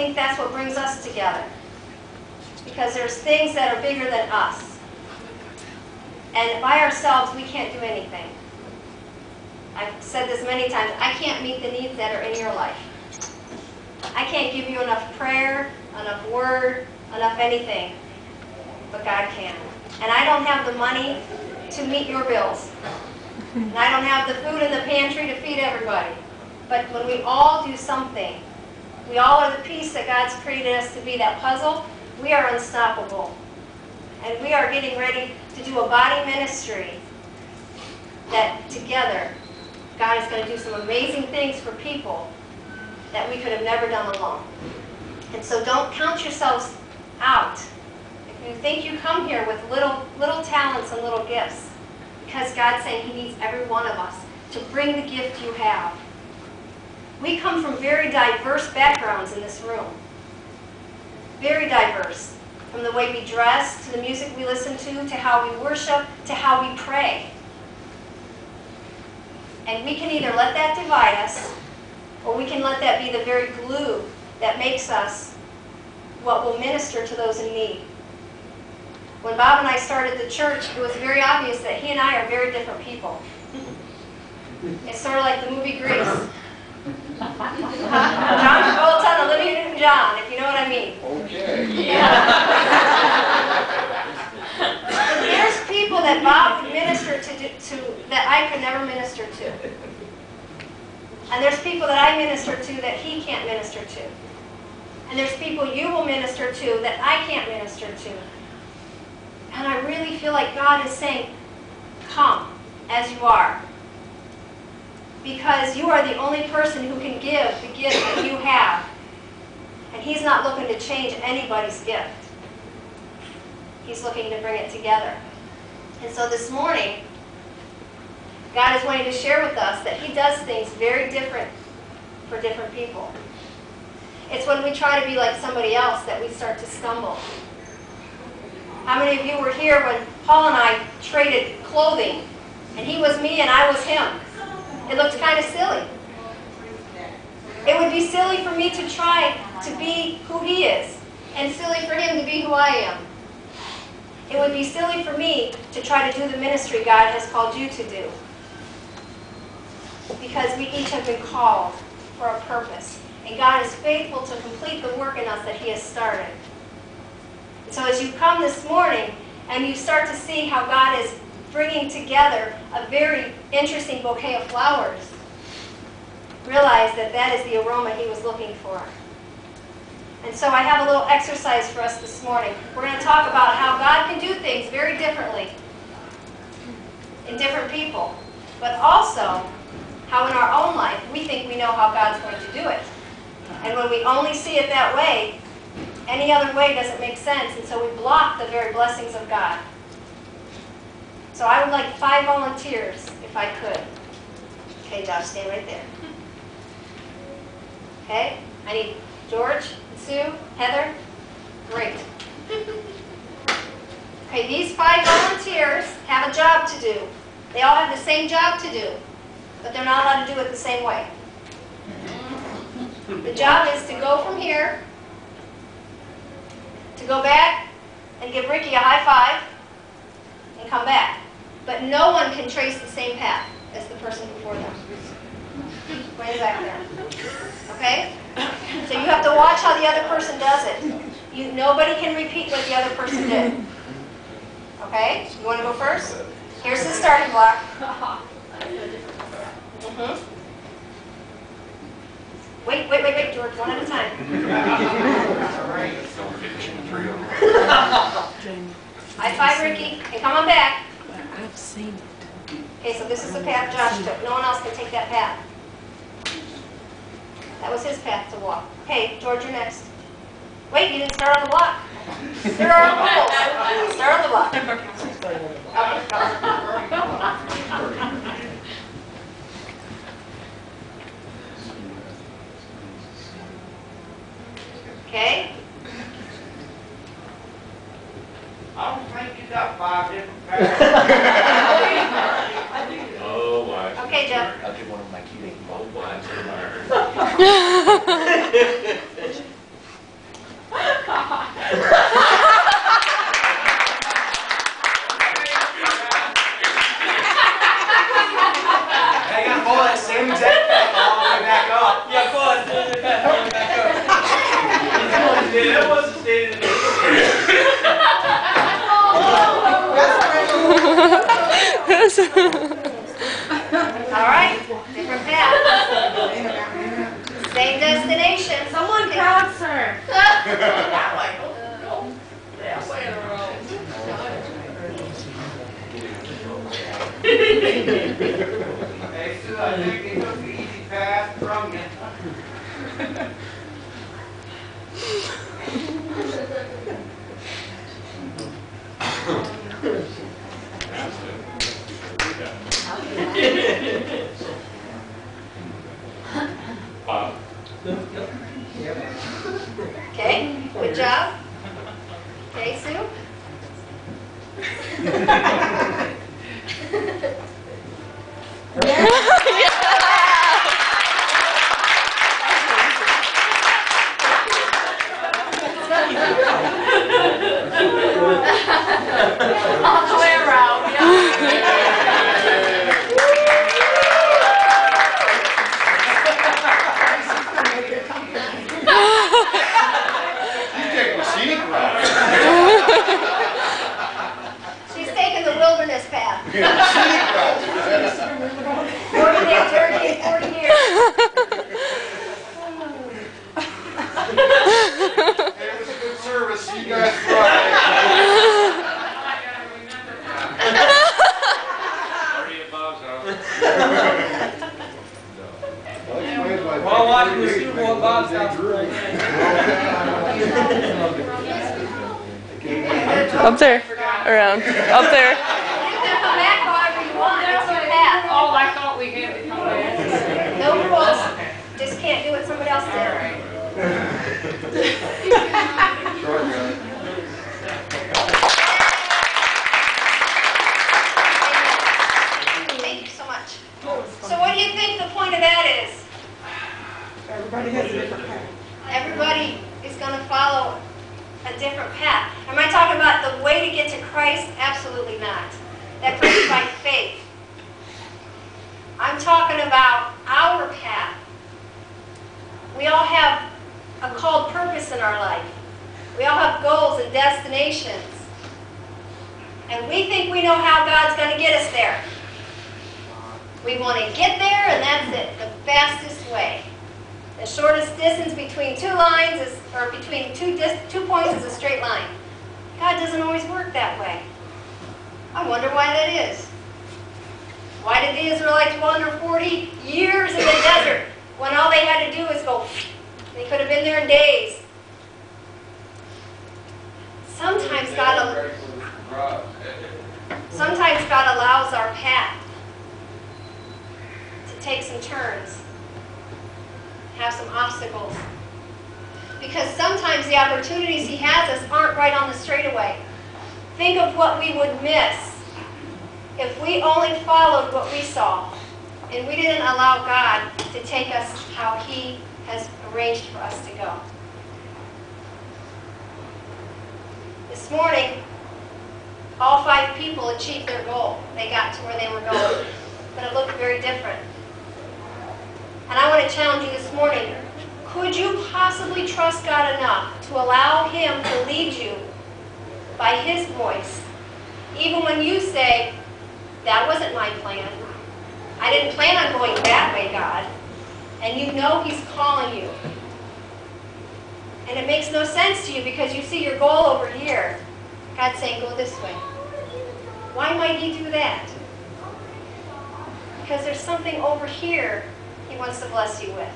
think that's what brings us together. Because there's things that are bigger than us. And by ourselves, we can't do anything. I've said this many times. I can't meet the needs that are in your life. I can't give you enough prayer, enough word, enough anything. But God can. And I don't have the money to meet your bills. And I don't have the food in the pantry to feed everybody. But when we all do something, we all are the piece that God's created us to be, that puzzle, we are unstoppable. And we are getting ready to do a body ministry that together, God is going to do some amazing things for people that we could have never done alone. And so don't count yourselves out. If you think you come here with little talents and little gifts, because God's saying He needs every one of us to bring the gift you have. We come from very diverse backgrounds in this room. Very diverse. From the way we dress, to the music we listen to how we worship, to how we pray. And we can either let that divide us, or we can let that be the very glue that makes us what will minister to those in need. When Bob and I started the church, it was very obvious that he and I are very different people. It's sort of like the movie Grease. John Travolta and Olivia Newton-John, if you know what I mean. Okay. Yeah. But there's people that Bob would minister to that I could never minister to. And there's people that I minister to that he can't minister to. And there's people you will minister to that I can't minister to. And I really feel like God is saying, come as you are. Because you are the only person who can give the gift that you have. And He's not looking to change anybody's gift. He's looking to bring it together. And so this morning, God is wanting to share with us that He does things very different for different people. It's when we try to be like somebody else that we start to stumble. How many of you were here when Paul and I traded clothing? And he was me and I was him. It looked kind of silly. It would be silly for me to try to be who he is, and silly for him to be who I am. It would be silly for me to try to do the ministry God has called you to do. Because we each have been called for a purpose. And God is faithful to complete the work in us that He has started. So as you come this morning and you start to see how God is bringing together a very interesting bouquet of flowers, realize that that is the aroma He was looking for. And so I have a little exercise for us this morning. We're going to talk about how God can do things very differently in different people, but also how in our own life we think we know how God's going to do it. And when we only see it that way, any other way doesn't make sense, and so we block the very blessings of God. So I would like 5 volunteers, if I could. Okay, Josh, stand right there. Okay, I need George, Sue, Heather. Great. Okay, these 5 volunteers have a job to do. They all have the same job to do, but they're not allowed to do it the same way. The job is to go from here, to go back and give Ricky a high five, and come back. But no one can trace the same path as the person before them. Way back there. Okay? So you have to watch how the other person does it. Nobody can repeat what the other person did. Okay? You want to go first? Here's the starting block. Wait, George, one at a time. High five, Ricky, and come on back. I've seen it. Okay, so this is the path Josh took. No one else can take that path. That was his path to walk. Okay, George, you're next. Wait, you didn't start on the block. There are rules. Start on the block. Okay. I don't think you got 5 different pairs. Oh, why? Okay, Jeff. I'll get one of my cute Oh, why? I'm like, oh, no. That way around. Hey, Sue, I think they took the easy path from you. Bob. Okay, good job. Okay, Sue? All the way around, yeah. She's taking the wilderness path. 40 days journey in 40 years. Hey, it was a good service. You guys tried. While watching the Super Bowl, Bob's house. Up there. Around. Up there. You can come back however you want. It's your path. Oh, I thought we had to come back. No rules. Just can't do what somebody else did. Thank you so much. So what do you think the point of that is? Everybody has a different path. Everybody is going to follow a different path. Am I talking about the way to get to Christ? Absolutely not. That brings by faith. I'm talking about our path. We all have a called purpose in our life. We all have goals and destinations. And we think we know how God's going to get us there. We want to get there, and that's it, the fastest way. The shortest distance between two lines is, or between two points is a straight line. God doesn't always work that way. I wonder why that is. Why did the Israelites wander 40 years in the desert when all they had to do was go? They could have been there in days. Sometimes God allows our path to take some turns, have some obstacles. Because sometimes the opportunities He has us aren't right on the straightaway. Think of what we would miss if we only followed what we saw and we didn't allow God to take us how He has arranged for us to go. This morning, all 5 people achieved their goal. They got to where they were going, but it looked very different. And I want to challenge you this morning. Could you possibly trust God enough to allow Him to lead you by His voice, even when you say, that wasn't my plan. I didn't plan on going that way, God. And you know He's calling you. And it makes no sense to you because you see your goal over here. God's saying, go this way. Why might He do that? Because there's something over here He wants to bless you with.